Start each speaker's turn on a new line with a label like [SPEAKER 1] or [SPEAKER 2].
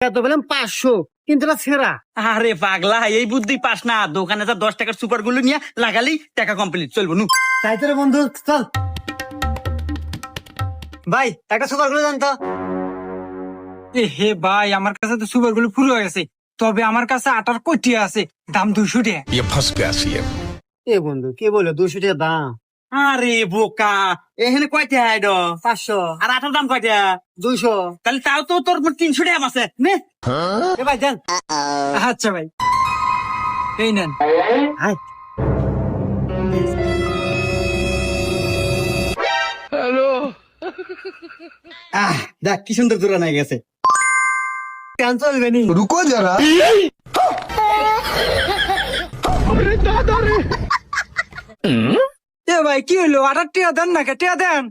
[SPEAKER 1] তো বললাম 500, কিন্তু এটা ছেঁড়া।
[SPEAKER 2] আরে পাগলা, এই বুদ্ধি পাস না। দোকানে যা 10 টাকার সুপার গুলো নিয়ে লাগালেই টাকা কমপ্লিট, চলবো নু।
[SPEAKER 1] তাই তো রে বন্ধু, চল ভাই একটা সুপার গুলো জানতো।
[SPEAKER 3] এ হে ভাই, আমার কাছে তো সুপার গুলো পুরো হয়ে গেছে, তবে আমার কাছে আটার কইটিয়া আছে, দাম 200 টাকা।
[SPEAKER 4] ये फंस गया सीएम।
[SPEAKER 1] এ বন্ধু কে বলে 200 টাকা দাম?
[SPEAKER 2] আরে বোকা, এখানে কয়টা আইড
[SPEAKER 1] 500,
[SPEAKER 2] আর আটার দাম কয়টা?
[SPEAKER 1] 200।
[SPEAKER 2] তাহলে তাও তো তোর 300 টাকা আছে নে।
[SPEAKER 1] এ ভাই দেন।
[SPEAKER 3] আচ্ছা ভাই, এই নেন।
[SPEAKER 1] হাই
[SPEAKER 2] দেখ কি সুন্দর দূরা নাই গেছে।
[SPEAKER 1] কেন চলবে নি?
[SPEAKER 4] रुको जरा।
[SPEAKER 3] এ ভাই কি হইলো, আটার টিয়া দেন না, টিয়া দেন।